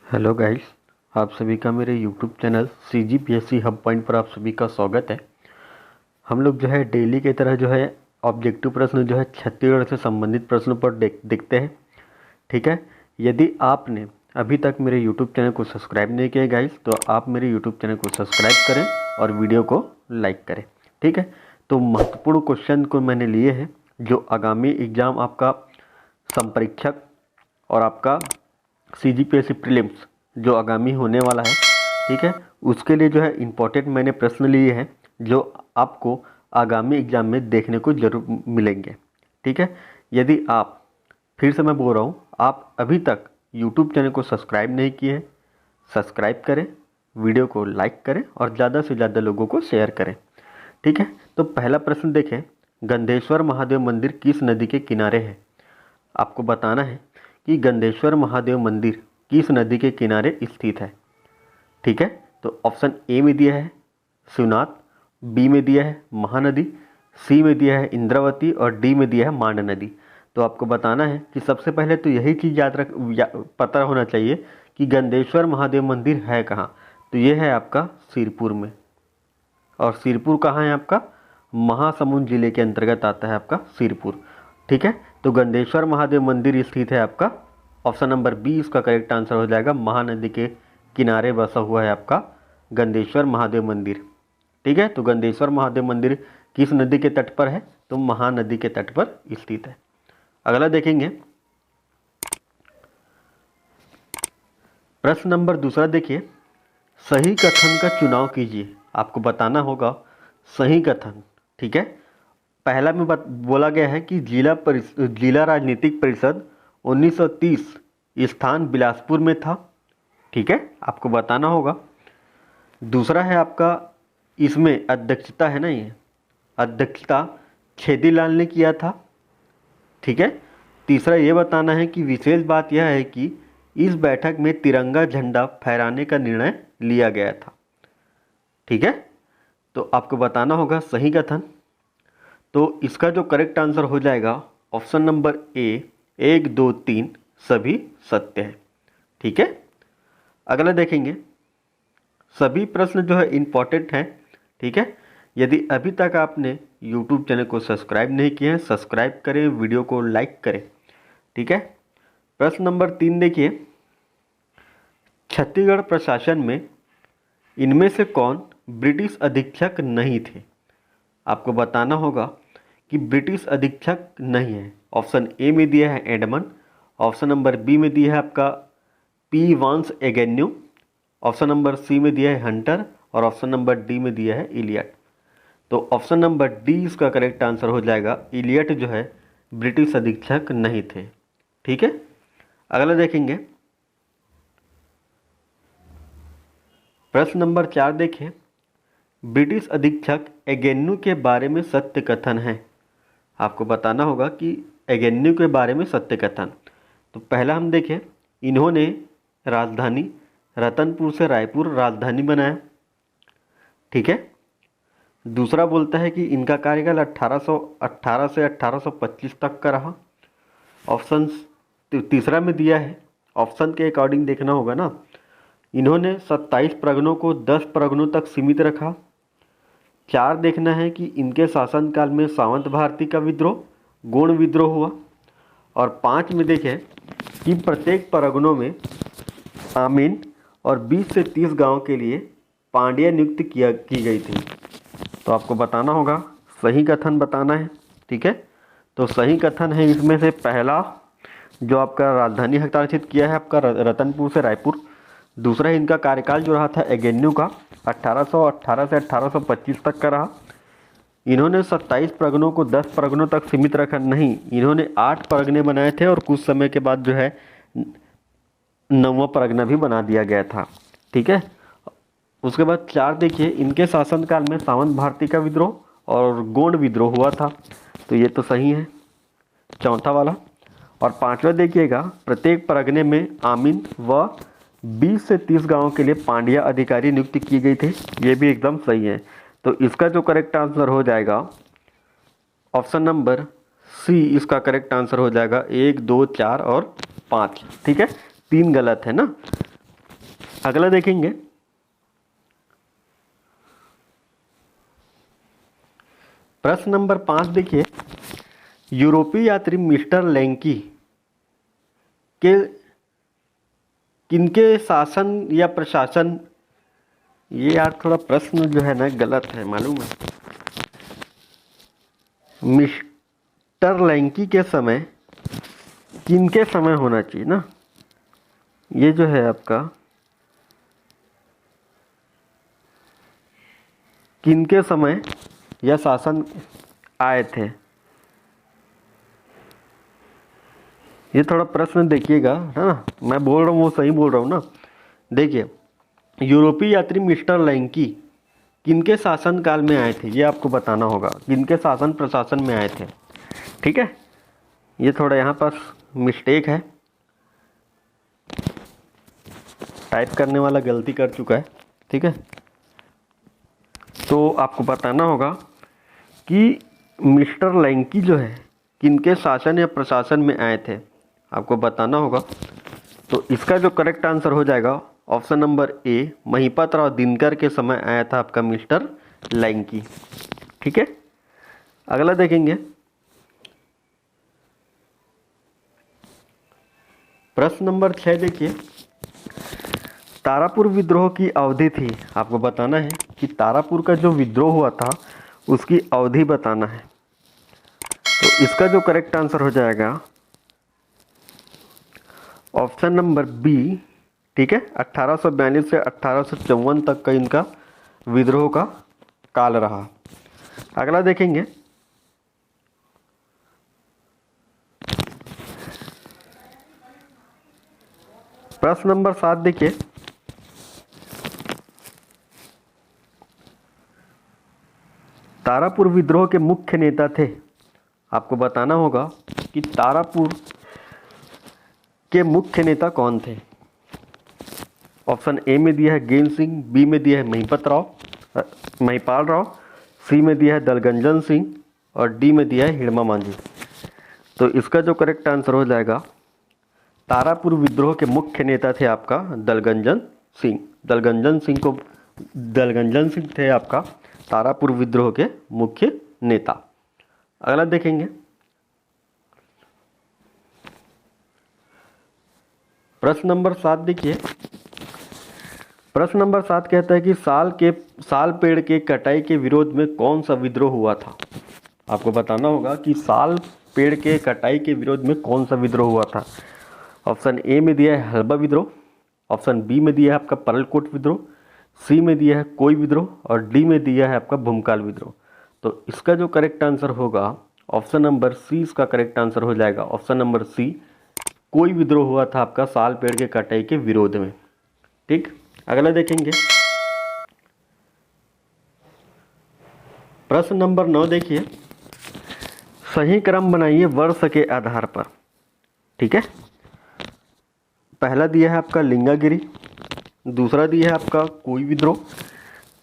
Hello guys, आप सभी का मेरे YouTube channel CGPSC hub point पर आप सभी का स्वागत है। हम लोग जो है डेली की तरह जो है ऑब्जेक्टिव प्रश्न जो है छत्तीसगढ़ से संबंधित प्रश्नों पर देखते हैं। ठीक है, यदि आपने अभी तक मेरे यूट्यूब चैनल को सब्सक्राइब नहीं किया गाइस, तो आप मेरे यूट्यूब चैनल को सब्सक्राइब करें और वीडियो को लाइक करें। ठीक है, तो महत्वपूर्ण क्वेश्चन को मैंने लिए हैं जो आगामी एग्जाम आपका संपरीक्षक और आपका CGPSC प्रीलिम्स जो आगामी होने वाला है, ठीक है, उसके लिए जो है इम्पोर्टेंट मैंने प्रश्न लिए हैं जो आपको आगामी एग्जाम में देखने को जरूर मिलेंगे। ठीक है, यदि आप, फिर से मैं बोल रहा हूँ, आप अभी तक यूट्यूब चैनल को सब्सक्राइब नहीं किए हैं, सब्सक्राइब करें, वीडियो को लाइक करें और ज़्यादा से ज़्यादा लोगों को शेयर करें। ठीक है, तो पहला प्रश्न देखें, गंधेश्वर महादेव मंदिर किस नदी के किनारे है? आपको बताना है कि गंधेश्वर महादेव मंदिर किस नदी के किनारे स्थित है। ठीक है, तो ऑप्शन ए में दिया है शिवनाथ, बी में दिया है महानदी, सी में दिया है इंद्रावती और डी में दिया है मांड नदी। तो आपको बताना है कि सबसे पहले तो यही चीज़ पता होना चाहिए कि गंधेश्वर महादेव मंदिर है कहाँ। तो ये है आपका सिरपुर में, और सिरपुर कहाँ है आपका? महासमुंद जिले के अंतर्गत आता है आपका सिरपुर। ठीक है, तो गंधेश्वर महादेव मंदिर स्थित है आपका, ऑप्शन नंबर बी इसका करेक्ट आंसर हो जाएगा। महानदी के किनारे बसा हुआ है आपका गंधेश्वर महादेव मंदिर। ठीक है, तो गंधेश्वर महादेव मंदिर किस नदी के तट पर है? तो महानदी के तट पर स्थित है। अगला देखेंगे, प्रश्न नंबर दूसरा देखिए, सही कथन का चुनाव कीजिए। आपको बताना होगा सही कथन। ठीक है, पहला में बोला गया है कि जिला राजनीतिक परिषद 1930 स्थान बिलासपुर में था। ठीक है, आपको बताना होगा। दूसरा है आपका, इसमें अध्यक्षता है ना, ये अध्यक्षता छेदीलाल ने किया था। ठीक है, तीसरा ये बताना है कि विशेष बात यह है कि इस बैठक में तिरंगा झंडा फहराने का निर्णय लिया गया था। ठीक है, तो आपको बताना होगा सही कथन। तो इसका जो करेक्ट आंसर हो जाएगा ऑप्शन नंबर ए, 1, 2, 3 सभी सत्य है। ठीक है, अगला देखेंगे, सभी प्रश्न जो है इम्पॉर्टेंट हैं। ठीक है, यदि अभी तक आपने यूट्यूब चैनल को सब्सक्राइब नहीं किया है, सब्सक्राइब करें, वीडियो को लाइक करें। ठीक है, प्रश्न नंबर 3 देखिए, छत्तीसगढ़ प्रशासन में इनमें से कौन ब्रिटिश अधीक्षक नहीं थे? आपको बताना होगा कि ब्रिटिश अधीक्षक नहीं है। ऑप्शन ए में दिया है एडमन, ऑप्शन नंबर बी में दिया है आपका पी वांस एगेन्यू, ऑप्शन नंबर सी में दिया है हंटर और ऑप्शन नंबर डी में दिया है इलियट। तो ऑप्शन नंबर डी इसका करेक्ट आंसर हो जाएगा। इलियट जो है ब्रिटिश अधीक्षक नहीं थे। ठीक है, अगला देखेंगे, प्रश्न नंबर 4 देखें, ब्रिटिश अधीक्षक एगेन्यू के बारे में सत्य कथन है। आपको बताना होगा कि एगेन्यू के बारे में सत्य कथन। तो पहला हम देखें, इन्होंने राजधानी रतनपुर से रायपुर राजधानी बनाया। ठीक है, दूसरा बोलता है कि इनका कार्यकाल 1818 से 1825 तक का रहा। ऑप्शन तीसरा में दिया है, ऑप्शन के अकॉर्डिंग देखना होगा ना, इन्होंने 27 परगनों को 10 परगनों तक सीमित रखा। 4 देखना है कि इनके शासनकाल में सावंत भारती का विद्रोह, गोंड विद्रोह हुआ। और 5 में देखें कि प्रत्येक परगनों में आमीन और 20 से 30 गांव के लिए पांड्या नियुक्त की गई थी। तो आपको बताना होगा, सही कथन बताना है। ठीक है, तो सही कथन है इसमें से पहला, जो आपका राजधानी हस्तांतरित किया है आपका रतनपुर से रायपुर। दूसरा इनका कार्यकाल जो रहा था एगेन्यू का 1818 से 1825 तक का रहा। इन्होंने 27 परगनों को 10 परगनों तक सीमित रखा नहीं, इन्होंने 8 परगने बनाए थे और कुछ समय के बाद जो है 9वां परगना भी बना दिया गया था। ठीक है, उसके बाद 4 देखिए, इनके शासनकाल में सावंत भारती का विद्रोह और गोंड विद्रोह हुआ था। तो ये तो सही है, चौथा वाला। और 5वां देखिएगा, प्रत्येक परगने में आमीन व 20 से 30 गांवों के लिए पांड्या अधिकारी नियुक्त की गई थी। ये भी एकदम सही है। तो इसका जो करेक्ट आंसर हो जाएगा ऑप्शन नंबर सी, इसका करेक्ट आंसर हो जाएगा 1, 2, 4 और 5। ठीक है, 3 गलत है ना। अगला देखेंगे, प्रश्न नंबर 5 देखिए, यूरोपीय यात्री मिस्टर लैंकी के किनके शासन या प्रशासन, ये यार थोड़ा प्रश्न जो है ना गलत है, मालूम है। मिस्टर लैंकी के समय किनके समय होना चाहिए ना, ये जो है आपका किनके समय या शासन आए थे, ये थोड़ा प्रश्न देखिएगा, है ना। मैं बोल रहा हूँ वो सही बोल रहा हूँ ना। देखिए, यूरोपीय यात्री मिस्टर लैंकी किनके शासन काल में आए थे, ये आपको बताना होगा, किनके शासन प्रशासन में आए थे। ठीक है, ये थोड़ा यहाँ पर मिस्टेक है, टाइप करने वाला गलती कर चुका है। ठीक है, तो आपको बताना होगा कि मिस्टर लैंकी जो है किनके शासन या प्रशासन में आए थे, आपको बताना होगा। तो इसका जो करेक्ट आंसर हो जाएगा ऑप्शन नंबर ए, महिपत राव दिनकर के समय आया था आपका मिस्टर लैंकी। ठीक है, अगला देखेंगे, प्रश्न नंबर 6 देखिए, तारापुर विद्रोह की अवधि थी, आपको बताना है कि तारापुर का जो विद्रोह हुआ था उसकी अवधि बताना है। तो इसका जो करेक्ट आंसर हो जाएगा ऑप्शन नंबर बी। ठीक है, 1842 से 1854 तक का इनका विद्रोह का काल रहा। अगला देखेंगे, प्रश्न नंबर 7 देखिए, तारापुर विद्रोह के मुख्य नेता थे, आपको बताना होगा कि तारापुर के मुख्य नेता कौन थे। ऑप्शन ए में दिया है गेंद सिंह, बी में दिया है महिपाल राव, सी में दिया है दलगंजन सिंह और डी में दिया है हिड़मा मांझी। तो इसका जो करेक्ट आंसर हो जाएगा, तारापुर विद्रोह के मुख्य नेता थे आपका दलगंजन सिंह। दलगंजन सिंह थे आपका तारापुर विद्रोह के मुख्य नेता। अगला देखेंगे, प्रश्न नंबर 7 देखिए, प्रश्न नंबर 7 कहता है कि साल पेड़ के कटाई के विरोध में कौन सा विद्रोह हुआ था। आपको बताना होगा कि साल पेड़ के कटाई के विरोध में कौन सा विद्रोह हुआ था। ऑप्शन ए में दिया है हलबा विद्रोह, ऑप्शन बी में दिया है आपका परलकोट विद्रोह, सी में दिया है कोई विद्रोह और डी में दिया है आपका भूमकाल विद्रोह। तो इसका जो करेक्ट आंसर होगा ऑप्शन नंबर सी, इसका करेक्ट आंसर हो जाएगा ऑप्शन नंबर सी, कोई विद्रोह हुआ था आपका साल पेड़ के कटाई के विरोध में। ठीक, अगला देखेंगे, प्रश्न नंबर 9 देखिए, सही क्रम बनाइए वर्ष के आधार पर। ठीक है, पहला दिया है आपका लिंगागिरी, दूसरा दिया है आपका कोई विद्रोह,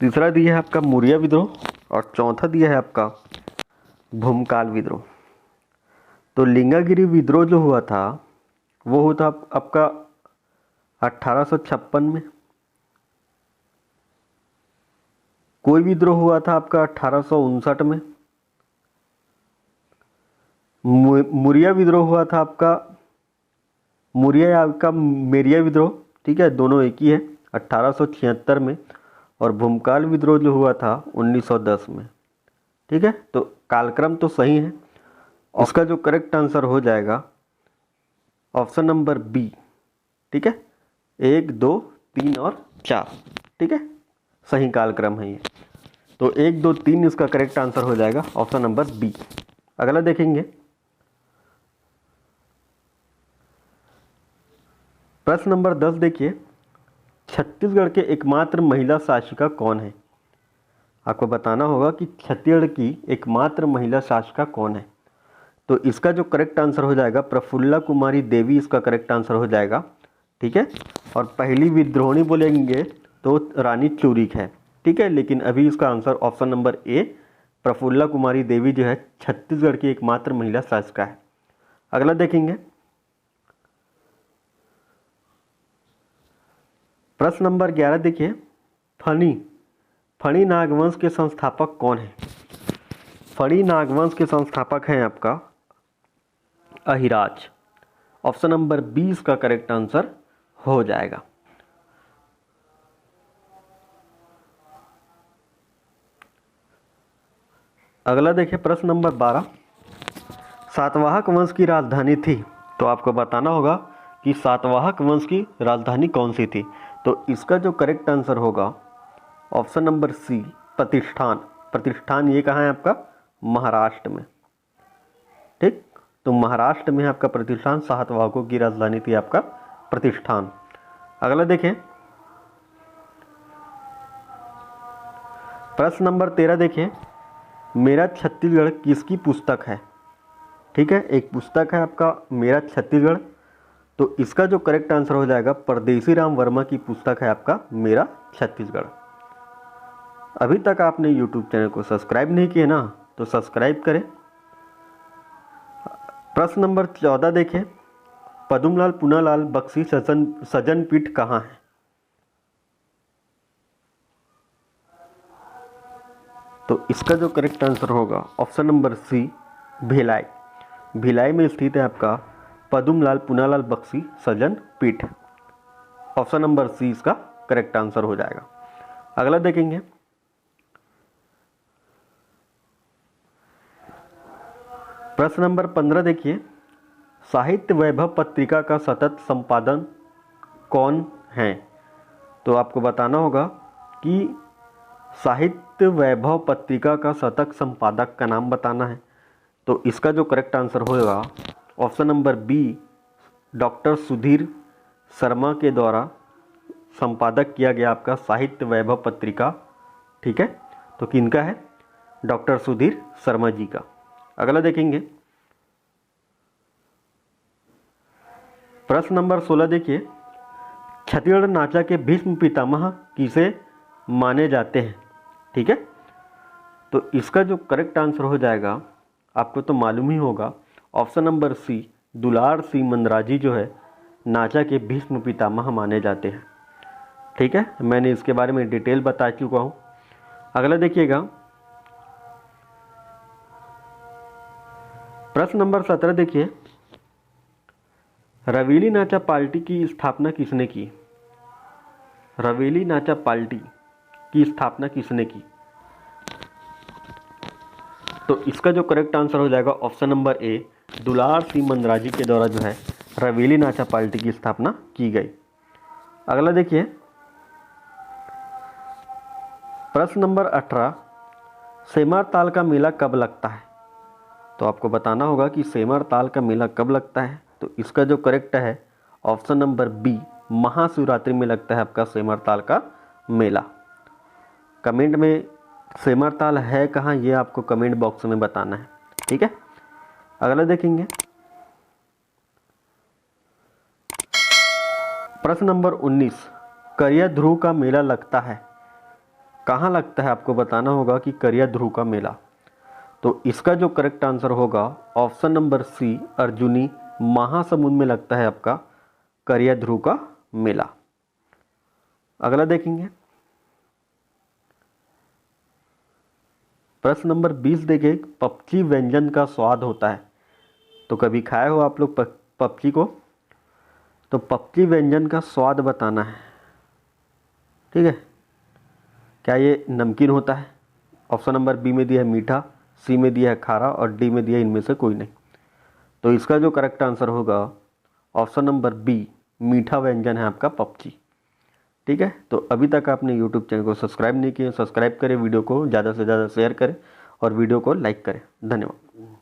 तीसरा दिया है आपका मुरिया विद्रोह और चौथा दिया है आपका भूमकाल विद्रोह। तो लिंगागिरी विद्रोह जो हुआ था वो हुआ था आपका 1856 में, कोई विद्रोह हुआ था आपका 1859 में, मुरिया विद्रोह हुआ था आपका मेरिया विद्रोह, ठीक है, दोनों एक ही है, 1876 में, और भूमकाल विद्रोह जो हुआ था 1910 में। ठीक है, तो कालक्रम तो सही है, उसका जो करेक्ट आंसर हो जाएगा ऑप्शन नंबर बी। ठीक है, 1, 2, 3 और 4। ठीक है, सही कालक्रम है ये। तो 1, 2, 3 इसका करेक्ट आंसर हो जाएगा ऑप्शन नंबर बी। अगला देखेंगे, प्रश्न नंबर 10 देखिए, छत्तीसगढ़ के एकमात्र महिला शासिका कौन है। आपको बताना होगा कि छत्तीसगढ़ की एकमात्र महिला शासिका कौन है। तो इसका जो करेक्ट आंसर हो जाएगा प्रफुल्ला कुमारी देवी, इसका करेक्ट आंसर हो जाएगा। ठीक है, और पहली विद्रोहिणी बोलेंगे तो रानी चूरिक है। ठीक है, लेकिन अभी इसका answer option number A, Prafulla Kumari Devi जो है छत्तीसगढ़ की एकमात्र महिला शासिका है। अगला देखेंगे, प्रश्न नंबर 11 देखिए, फणी नागवंश के संस्थापक कौन है? फणी नागवंश के संस्थापक हैं आपका अहिराज। ऑप्शन नंबर 20 का करेक्ट आंसर हो जाएगा। अगला देखिए प्रश्न नंबर 12, सातवाहक वंश की राजधानी थी, तो आपको बताना होगा कि सातवाहक वंश की राजधानी कौन सी थी। तो इसका जो करेक्ट आंसर होगा ऑप्शन नंबर सी, प्रतिष्ठान। प्रतिष्ठान ये कहाँ है आपका? महाराष्ट्र में। ठीक, तो महाराष्ट्र में आपका प्रतिष्ठान, सातवाहकों की राजधानी थी आपका प्रतिष्ठान। अगला देखें प्रश्न नंबर 13 देखें, मेरा छत्तीसगढ़ किसकी पुस्तक है? ठीक है, एक पुस्तक है आपका मेरा छत्तीसगढ़, तो इसका जो करेक्ट आंसर हो जाएगा परदेसी राम वर्मा की पुस्तक है आपका मेरा छत्तीसगढ़। अभी तक आपने YouTube चैनल को सब्सक्राइब नहीं किया ना, तो सब्सक्राइब करें। प्रश्न नंबर 14 देखें, पद्मलाल पूनालाल बख्शी सजन पीठ कहाँ है? तो इसका जो करेक्ट आंसर होगा option number C, Bhilai. Bhilai में स्थित है आपका पद्मलाल पूनालाल बख्शी सजन पीठ। ऑप्शन नंबर सी इसका करेक्ट आंसर हो जाएगा। अगला देखेंगे प्रश्न नंबर 15 देखिए, साहित्य वैभव पत्रिका का सतत संपादन कौन है? तो आपको बताना होगा कि साहित्य वैभव पत्रिका का सतत संपादक का नाम बताना है। तो इसका जो करेक्ट आंसर होगा option number B, doctor Sudhir Sharma के द्वारा संपादक किया गया आपका साहित्य वैभव पत्रिका। ठीक है, तो किनका है? डॉक्टर सुधीर शर्मा जी का। अगला देखेंगे प्रश्न नंबर 16 देखिए, छत्तीसगढ़ नाचा के भीष्म पितामह किसे माने जाते हैं? ठीक है, तो इसका जो करेक्ट आंसर हो जाएगा आपको तो मालूम ही होगा, ऑप्शन नंबर सी, दुलार सिंह मंदराजी जो है नाचा के भीष्म पितामह माने जाते हैं। ठीक है, मैंने इसके बारे में डिटेल बता चुका हूँ। अगला देखिएगा प्रश्न नंबर 17 देखिए, रवेली नाचा पार्टी की स्थापना किसने की? रवेली नाचा पार्टी की स्थापना किसने की? तो इसका जो करेक्ट आंसर हो जाएगा ऑप्शन नंबर ए, दुलार सिंह मंदराजी के द्वारा जो है रवेली नाचा पार्टी की स्थापना की गई। अगला देखिए प्रश्न नंबर 18, सेमार ताल का मेला कब लगता है? तो आपको बताना होगा कि सेमार ताल का मेला कब लगता है। तो इसका जो करेक्ट है ऑप्शन नंबर बी, महाशिवरात्रि में लगता है आपका सेमार ताल का मेला। कमेंट में सेमार ताल है कहाँ ये आपको कमेंट बॉक्स में बताना है। ठीक है, अगला देखेंगे प्रश्न नंबर 19, करिया ध्रुव का मेला लगता है कहाँ लगता है? आपको बताना होगा कि करिया ध्रुव का मेला। तो इसका जो करेक्ट आंसर होगा option number C, Arjuni Mahasamund में लगता है आपका करिया ध्रुव का मेला। अगला देखेंगे प्रश्न नंबर 20 देखिए, पपची व्यंजन का स्वाद होता है। तो कभी खाए हो आप लोग पपची को? तो पपची व्यंजन का स्वाद बताना है। ठीक है, क्या ये नमकीन होता है? ऑप्शन नंबर बी में दिया है मीठा, सी में दिया है खारा और डी में दिया है इनमें से कोई नहीं। तो इसका जो करेक्ट आंसर होगा ऑप्शन नंबर बी, मीठा व्यंजन है आपका पपची। ठीक है, तो अभी तक आपने YouTube चैनल को सब्सक्राइब नहीं किया, सब्सक्राइब करें, वीडियो को ज़्यादा से ज़्यादा शेयर करें और वीडियो को लाइक करें। धन्यवाद।